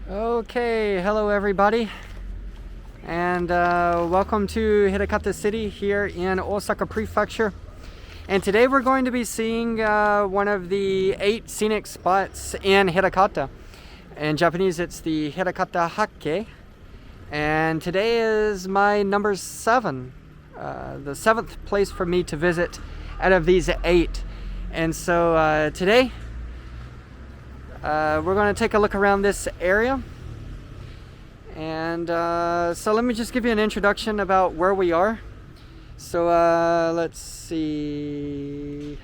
Okay, hello everybody, and welcome to Hirakata City here in Osaka Prefecture. And today we're going to be seeing one of the 8 scenic spots in Hirakata. In Japanese it's the Hirakata Hatke, and today is my number 7, the 7th place for me to visit out of these 8. And so today we're going to take a look around this area. And so let me just give you an introduction about where we are. So let's see.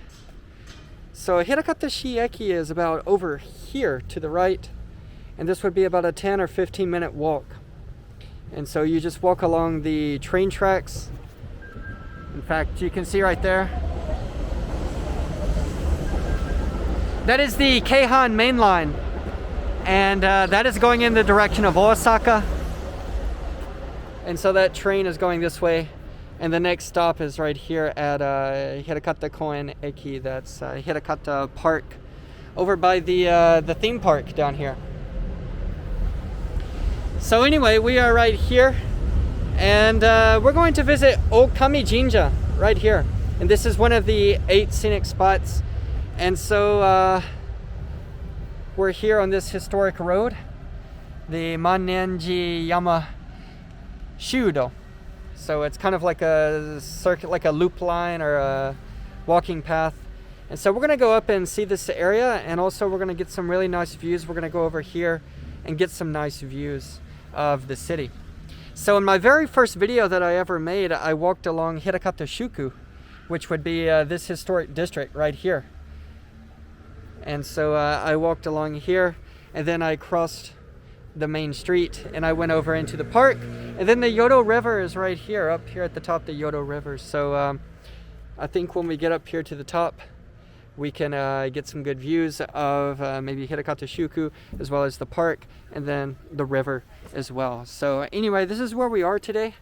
So Hirakata Eki is about over here to the right, and this would be about a 10 or 15 minute walk. And so you just walk along the train tracks. In fact, you can see right there, that is the Keihan main line, and that is going in the direction of Osaka. And so that train is going this way, and the next stop is right here at Hirakata Koen Eki. That's Hirakata Park, over by the theme park down here. So anyway, we are right here, and we're going to visit Okami Jinja right here. And this is one of the 8 scenic spots. And so we're here on this historic road, the Mannen寺山の緑陰. So it's kind of like a circuit, like a loop line or a walking path. And so we're going to go up and see this area, and also we're going to get some really nice views. We're going to go over here and get some nice views of the city. So in my very first video that I ever made, I walked along Hirakata Shuku, which would be this historic district right here. And so I walked along here, and then I crossed the main street, and I went over into the park. And then the Yodo River is right here, up here at the top of the Yodo River. So I think when we get up here to the top, we can get some good views of maybe Hirakata Shuku, as well as the park, and then the river as well. So anyway, this is where we are today.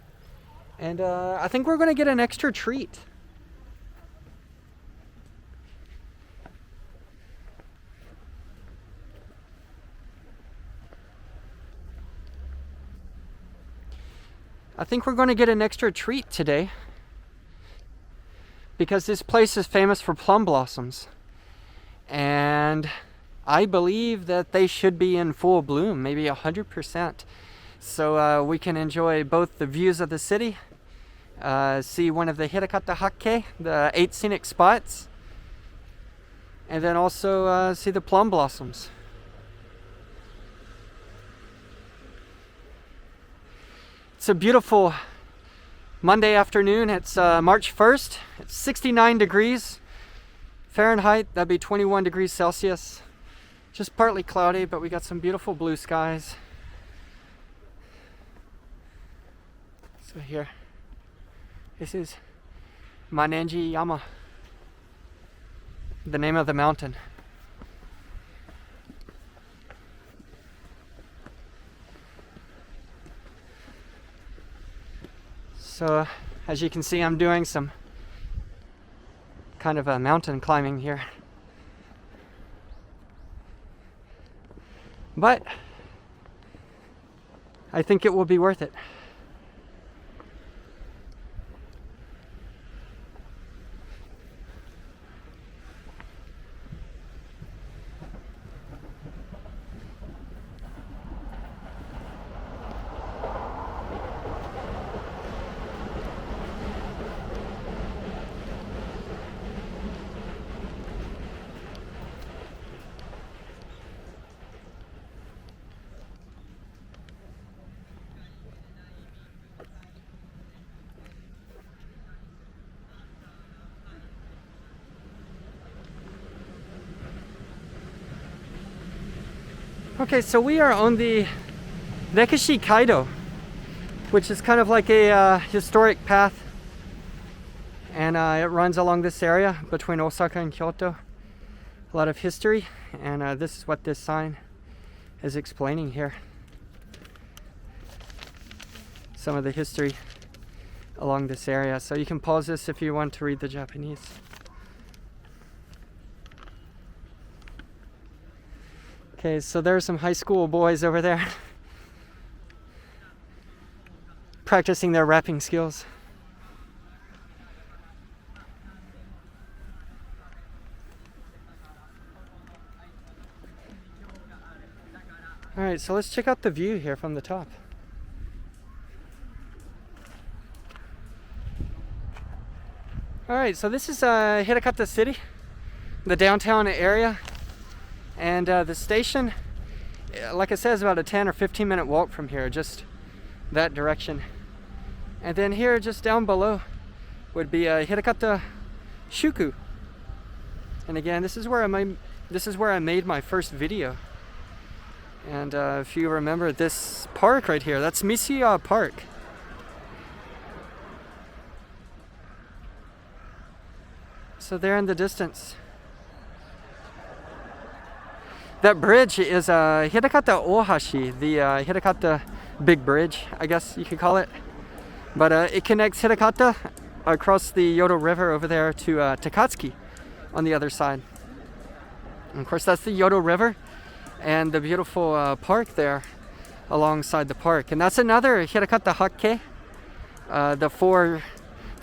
And I think we're going to get an extra treat. I think we're going to get an extra treat today, because this place is famous for plum blossoms, and I believe that they should be in full bloom, maybe 100%. So we can enjoy both the views of the city, see one of the Hirakata Hatke, the 8 scenic spots, and then also see the plum blossoms. It's a beautiful Monday afternoon. It's March 1st. It's 69 degrees Fahrenheit. That'd be 21 degrees Celsius. Just partly cloudy, but we got some beautiful blue skies. So here, this is Mannen Yama, the name of the mountain. So as you can see, I'm doing some kind of a mountain climbing here. But I think it will be worth it. Okay, so we are on the Nekishi Kaido, which is kind of like a historic path, and it runs along this area between Osaka and Kyoto. A lot of history, and this is what this sign is explaining here. Some of the history along this area. So you can pause this if you want to read the Japanese. Okay, so there's some high school boys over there practicing their rapping skills. All right, so let's check out the view here from the top. All right, so this is Hirakata City, the downtown area, and the station, like I said, is about a 10 or 15 minute walk from here, just that direction. And then here, just down below, would be Hirakata Shuku. And again, this is where I made my first video. And if you remember this park right here, that's Misiya Park. So there in the distance, that bridge is Hirakata Ohashi, the Hirakata Big Bridge, I guess you could call it. But it connects Hirakata across the Yodo River over there to Takatsuki on the other side. And of course, that's the Yodo River and the beautiful park there alongside the park. And that's another Hirakata Hakke, the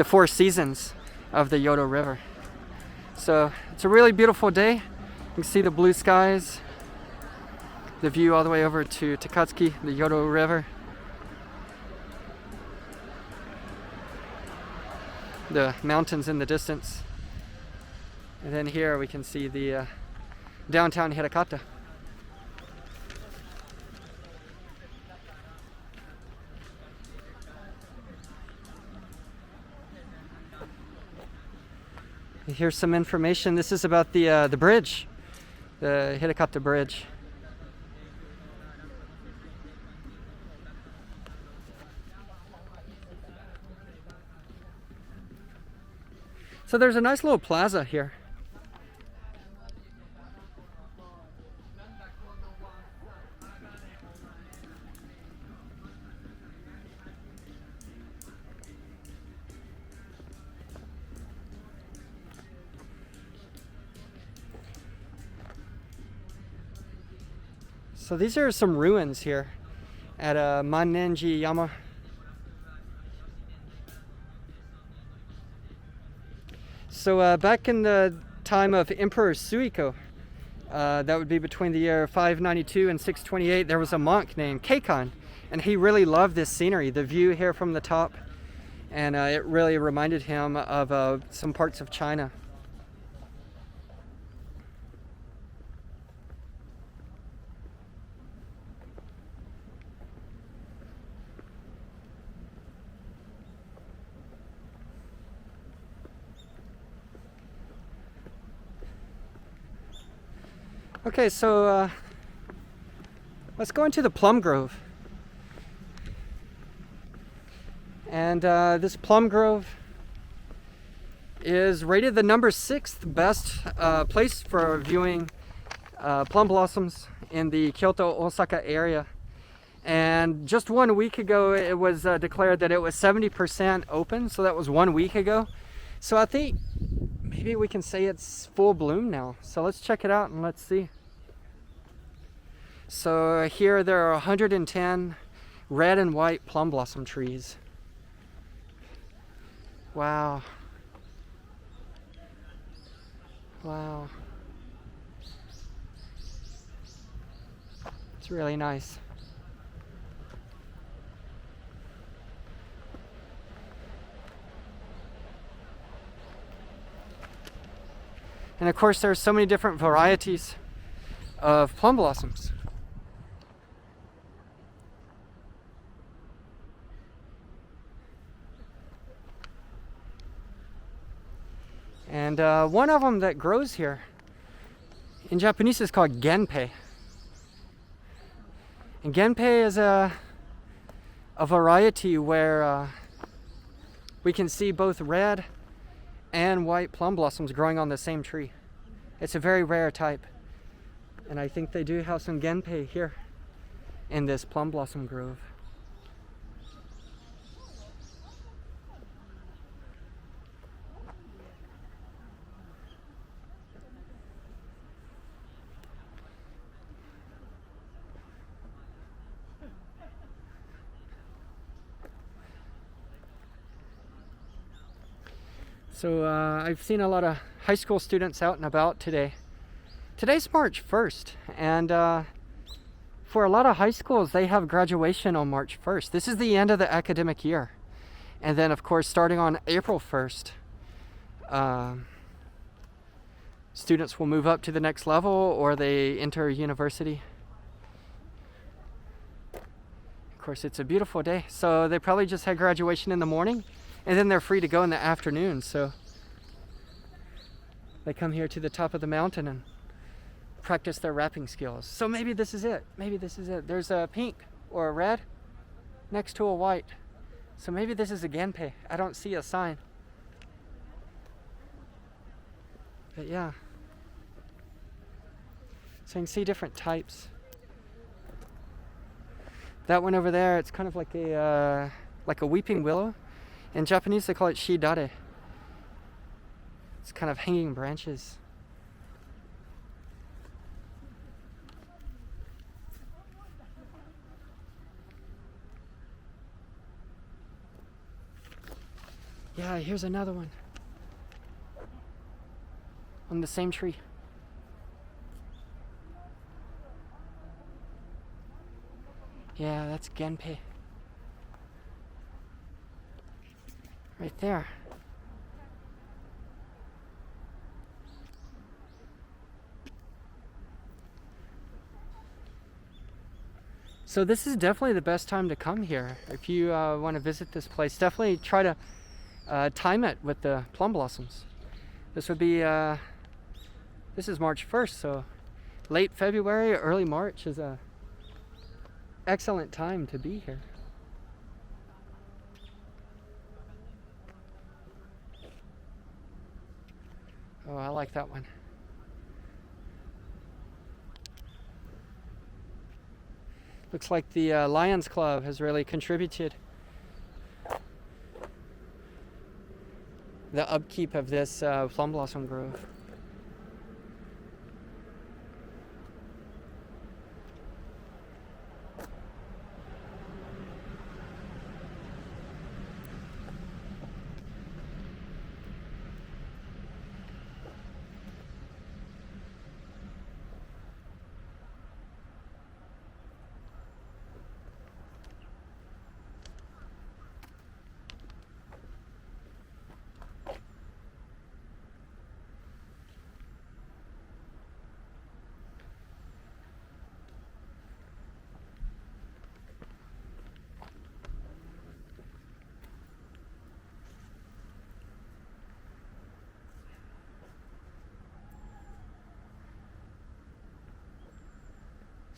four seasons of the Yodo River. So it's a really beautiful day. You can see the blue skies, the view all the way over to Takatsuki, the Yodo River. The mountains in the distance. And then here we can see the downtown Hirakata. Here's some information. This is about the bridge, the Hirakata Bridge. So there's a nice little plaza here. So these are some ruins here at万年寺山. So back in the time of Emperor Suiko, that would be between the year 592 and 628, there was a monk named Keikan, and he really loved this scenery, the view here from the top, and it really reminded him of some parts of China. Okay, so let's go into the Plum Grove. And this Plum Grove is rated the number 6th best place for viewing plum blossoms in the Kyoto, Osaka area. And just 1 week ago, it was declared that it was 70% open. So that was 1 week ago. So I think maybe we can say it's full bloom now. So let's check it out and let's see. So here there are 110 red and white plum blossom trees. Wow. Wow. It's really nice. And of course, there are so many different varieties of plum blossoms. And one of them that grows here in Japanese is called genpei. And genpei is a variety where we can see both red and white plum blossoms growing on the same tree. It's a very rare type. And I think they do have some genpei here in this plum blossom grove. So I've seen a lot of high school students out and about today. Today's March 1st, and for a lot of high schools, they have graduation on March 1st. This is the end of the academic year. And then, of course, starting on April 1st, students will move up to the next level or they enter university. Of course, it's a beautiful day. So they probably just had graduation in the morning, and then they're free to go in the afternoon. So they come here to the top of the mountain and practice their rapping skills. So maybe this is it. Maybe this is it. There's a pink or a red next to a white. So maybe this is a Genpei. I don't see a sign. But yeah. So you can see different types. That one over there, it's kind of like a weeping willow. In Japanese, they call it shidare. It's kind of hanging branches. Yeah, here's another one. On the same tree. Yeah, that's Genpei. Right there. So this is definitely the best time to come here. If you want to visit this place, definitely try to time it with the plum blossoms. This would be, this is March 1st, so late February, early March is a excellent time to be here. Oh, I like that one. Looks like the Lions Club has really contributed the upkeep of this plum blossom grove.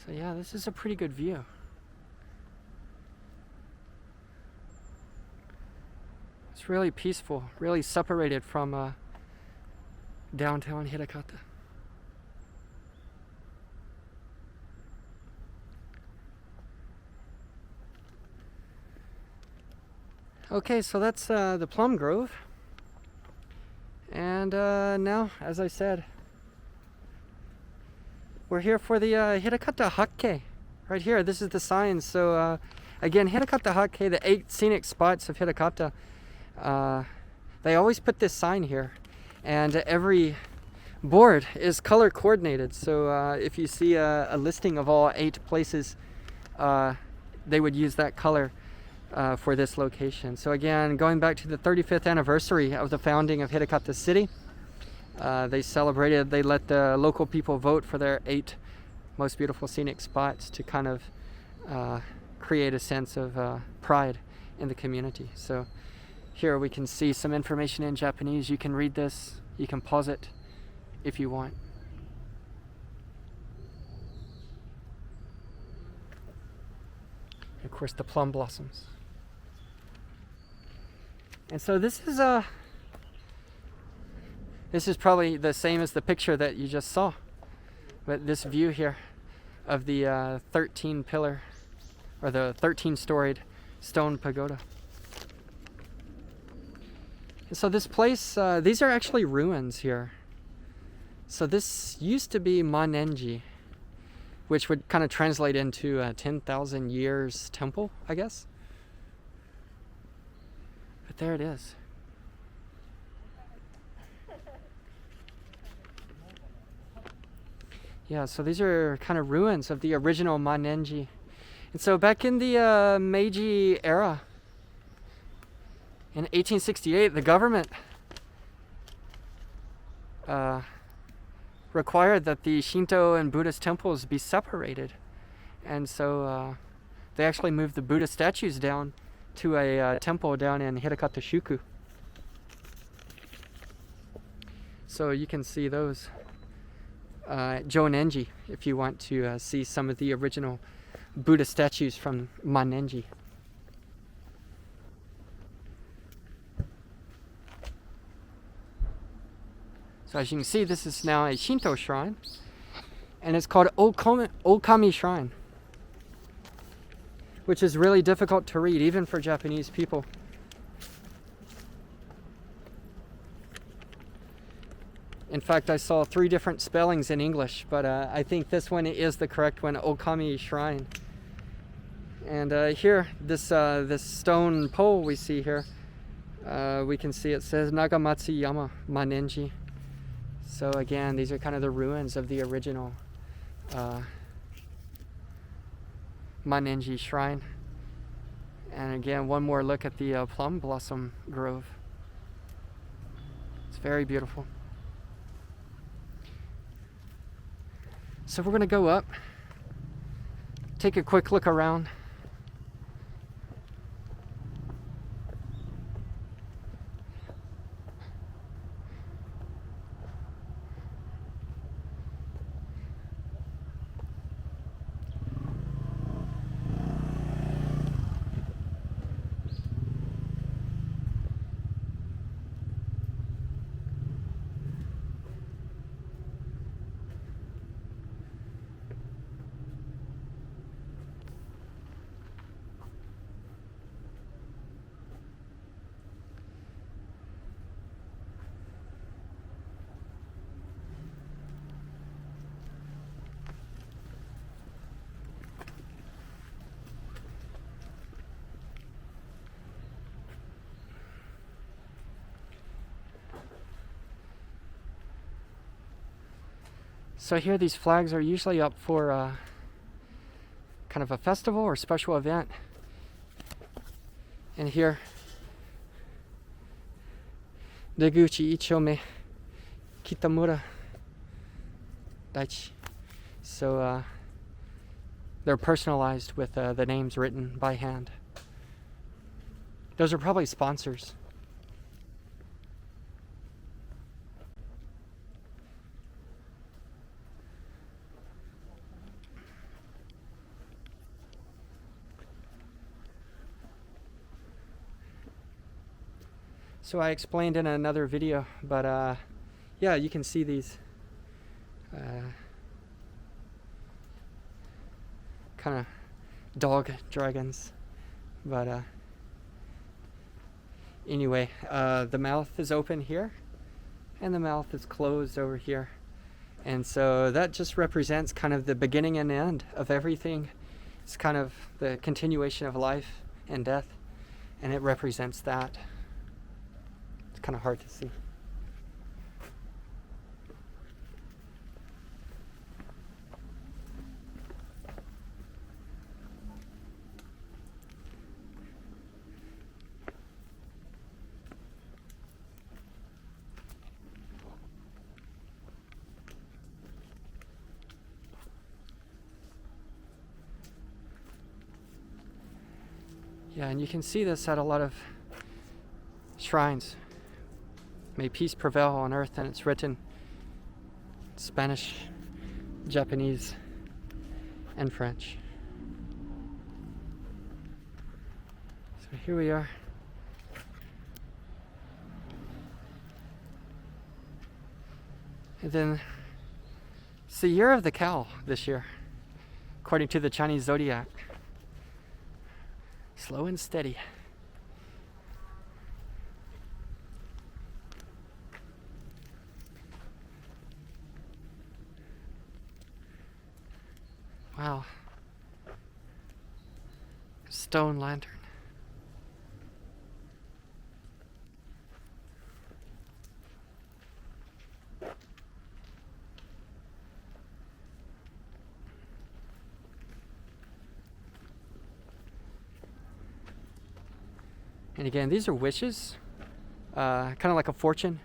So yeah, this is a pretty good view. It's really peaceful, really separated from downtown Hirakata. Okay, so that's the plum grove. And now, as I said, we're here for the Hirakata Hatke. Right here, this is the sign. So again, Hirakata Hatke, the 8 scenic spots of Hirakata. They always put this sign here. And every board is color coordinated. So if you see a listing of all 8 places, they would use that color for this location. So again, going back to the 35th anniversary of the founding of Hirakata City, they let the local people vote for their 8 most beautiful scenic spots to kind of create a sense of pride in the community. So here we can see some information in Japanese. You can read this, you can pause it if you want. And of course, the plum blossoms. And so this is probably the same as the picture that you just saw, but this view here of the 13 pillar or the 13-storied stone pagoda. And so this place, these are actually ruins here. So this used to be Manenji, which would kind of translate into a 10,000 years temple, I guess. But there it is. Yeah, so these are kind of ruins of the original Manenji. And so back in the Meiji era, in 1868, the government required that the Shinto and Buddhist temples be separated. And so they actually moved the Buddha statues down to a temple down in Hirakata Shuku. So you can see those Jonenji if you want to see some of the original Buddha statues from Manenji. So as you can see, this is now a Shinto shrine, and it's called Okami Shrine, which is really difficult to read even for Japanese people. In fact, I saw 3 different spellings in English, but I think this one is the correct one, Okami Shrine. And here, this stone pole we see here, we can see it says Nagamatsuyama Manenji. So again, these are kind of the ruins of the original Manenji Shrine. And again, one more look at the plum blossom grove. It's very beautiful. So we're going to go up, take a quick look around. So here these flags are usually up for kind of a festival or special event. And here, Deguchi Ichome Kitamura Daichi. So they're personalized with the names written by hand. Those are probably sponsors. So I explained in another video, but yeah, you can see these kind of dog dragons. But anyway, the mouth is open here, and the mouth is closed over here. And so that just represents kind of the beginning and end of everything. It's kind of the continuation of life and death, and it represents that. Kind of hard to see. Yeah, and you can see this at a lot of shrines. May peace prevail on earth, and it's written in Spanish, Japanese, and French. So here we are. And then it's the year of the cow this year, according to the Chinese zodiac. Slow and steady. Wow. Stone lantern. And again, these are wishes, kind of like a fortune.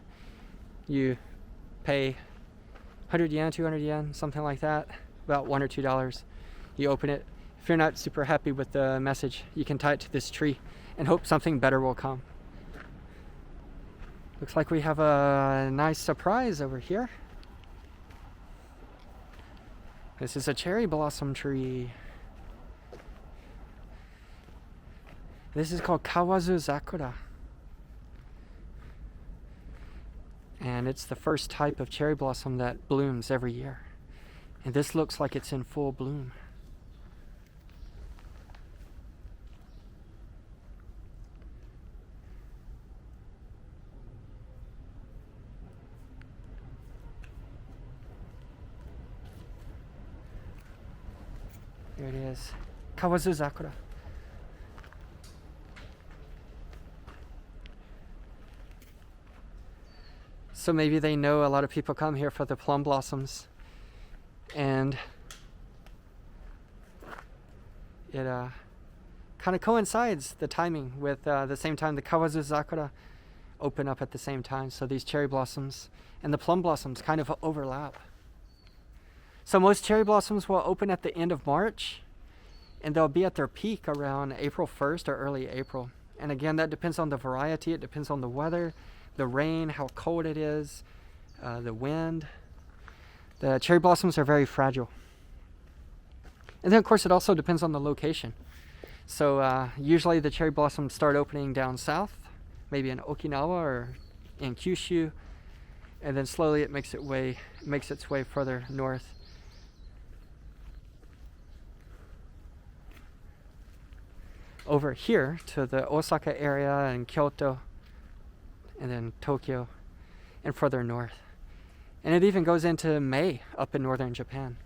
You pay 100 yen, 200 yen, something like that, about $1 or $2. You open it. If you're not super happy with the message, you can tie it to this tree and hope something better will come. Looks like we have a nice surprise over here. This is a cherry blossom tree. This is called Kawazu Zakura. And it's the first type of cherry blossom that blooms every year. And this looks like it's in full bloom. There it is. Kawazu Zakura. So maybe they know a lot of people come here for the plum blossoms, and it kind of coincides the timing with the same time the Kawazu Zakura open up at the same time. So these cherry blossoms and the plum blossoms kind of overlap. So most cherry blossoms will open at the end of March, and they'll be at their peak around April 1st or early April. And again, that depends on the variety. It depends on the weather, the rain, how cold it is, the wind. The cherry blossoms are very fragile. And then of course it also depends on the location. So usually the cherry blossoms start opening down south, maybe in Okinawa or in Kyushu, and then slowly it makes its way further north. Over here to the Osaka area and Kyoto, and then Tokyo, and further north. And it even goes into May up in northern Japan.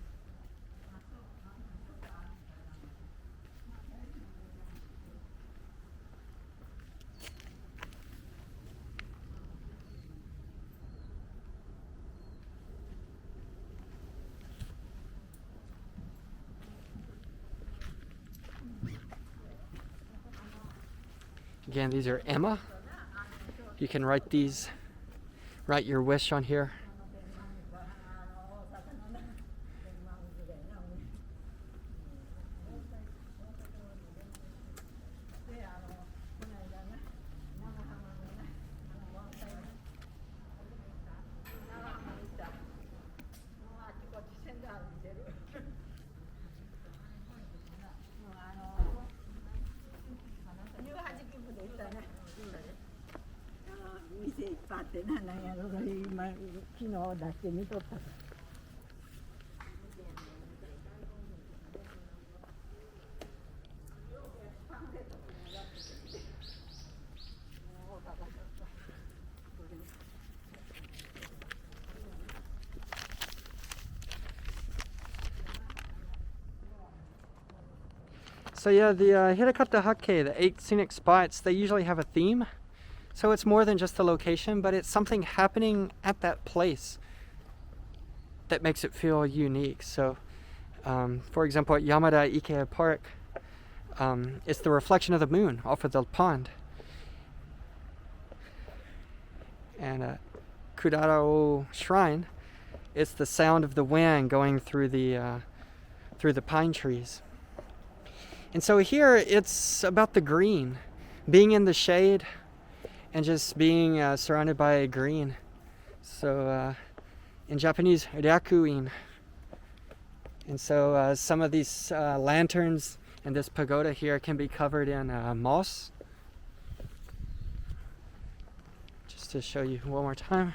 Again, these are Emma. You can write your wish on here. So yeah, the Hirakata Hake, the 8 scenic spots, they usually have a theme. So it's more than just the location, but it's something happening at that place that makes it feel unique. So for example, at Yamada Ike Park, it's the reflection of the moon off of the pond. And at Kudaro Shrine, it's the sound of the wind going through the pine trees. And so here it's about the green, being in the shade and just being surrounded by green. So in Japanese, ryakuin. And so some of these lanterns and this pagoda here can be covered in moss. Just to show you one more time.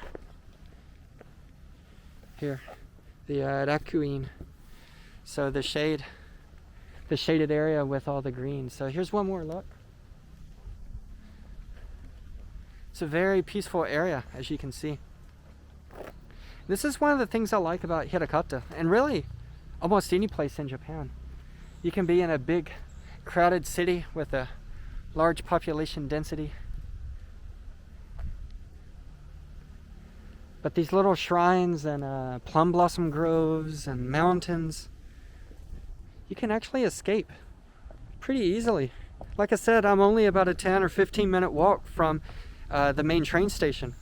Here, the ryakuin. So the shaded area with all the green. So here's one more look. It's a very peaceful area, as you can see. This is one of the things I like about Hirakata, and really almost any place in Japan. You can be in a big crowded city with a large population density, but these little shrines and plum blossom groves and mountains, you can actually escape pretty easily like I said, I'm only about a 10 or 15 minute walk from the main train station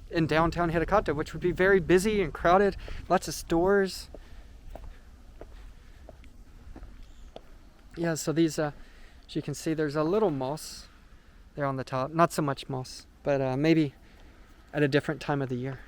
in downtown Hirakata, which would be very busy and crowded, lots of stores. Yeah, so these, as you can see, there's a little moss there on the top. Not so much moss, but maybe at a different time of the year.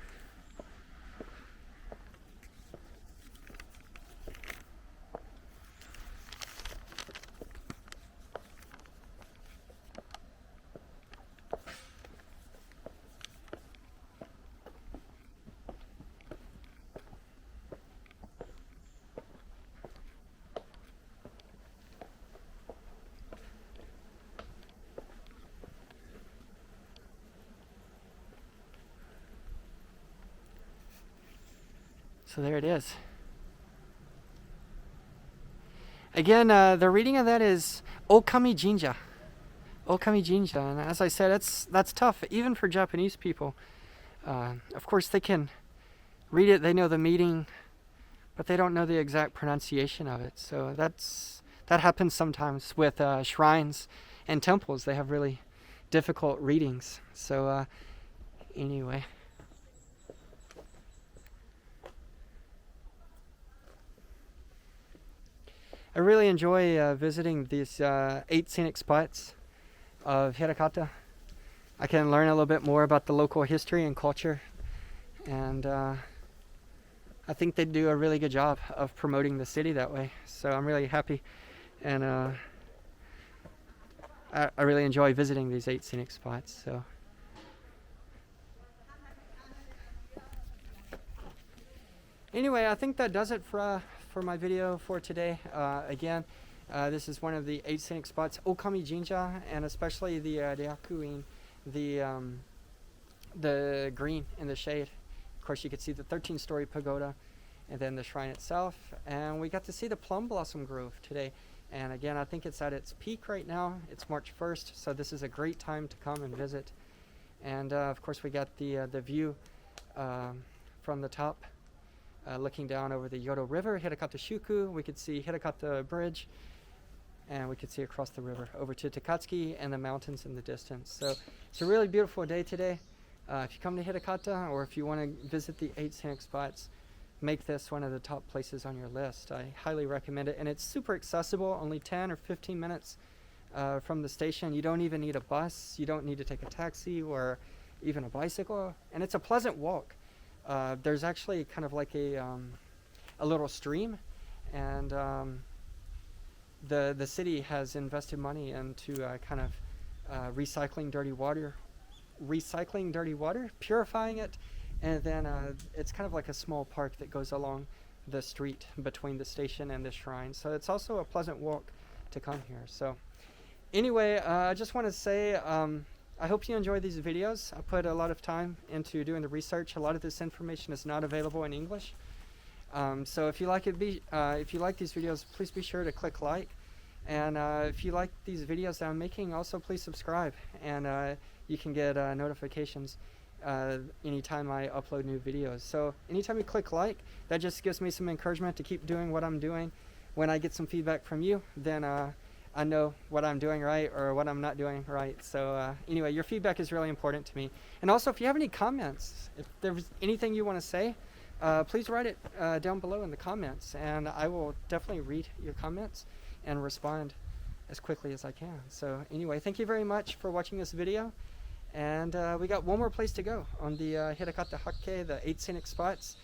So there it is. Again, the reading of that is Okami Jinja. Okami Jinja. And as I said, that's tough, even for Japanese people. Of course, they can read it, they know the meaning, but they don't know the exact pronunciation of it. So that happens sometimes with shrines and temples. They have really difficult readings. So anyway. I really enjoy visiting these 8 scenic spots of Hirakata. I can learn a little bit more about the local history and culture, and I think they do a really good job of promoting the city that way. So I'm really happy, and I really enjoy visiting these 8 scenic spots. So anyway, I think that does it for my video for today. Again, this is one of the 8 scenic spots, Okami Jinja, and especially the Ryakuin, the green in the shade. Of course, you could see the 13-story pagoda, and then the shrine itself. And we got to see the plum blossom grove today. And again, I think it's at its peak right now. It's March 1st, so this is a great time to come and visit. And of course, we got the view from the top. Looking down over the Yodo River, Hirakata Shuku, we could see Hirakata Bridge, and we could see across the river over to Takatsuki and the mountains in the distance. So it's a really beautiful day today. If you come to Hirakata, or if you want to visit the 8 scenic spots, make this one of the top places on your list. I highly recommend it, and it's super accessible, only 10 or 15 minutes from the station. You don't even need a bus, you don't need to take a taxi or even a bicycle, and it's a pleasant walk. There's actually kind of like a little stream, and the city has invested money into kind of recycling dirty water, purifying it, and then it's kind of like a small park that goes along the street between the station and the shrine. So it's also a pleasant walk to come here. So anyway, I just want to say I hope you enjoy these videos. I put a lot of time into doing the research. A lot of this information is not available in English. So if you like these videos, please be sure to click like. And if you like these videos that I'm making, also please subscribe. And you can get notifications anytime I upload new videos. So anytime you click like, that just gives me some encouragement to keep doing what I'm doing. When I get some feedback from you, then I know what I'm doing right or what I'm not doing right. So anyway, your feedback is really important to me. And also, if you have any comments, if there's anything you want to say, please write it down below in the comments, and I will definitely read your comments and respond as quickly as I can. So anyway, thank you very much for watching this video. And we got one more place to go on the Hirakata Hakke, the 8 scenic spots.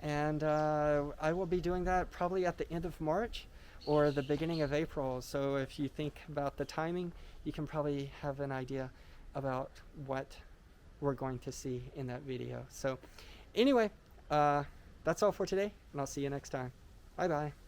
And I will be doing that probably at the end of March or the beginning of April. So if you think about the timing, you can probably have an idea about what we're going to see in that video. So anyway, that's all for today, and I'll see you next time. Bye bye.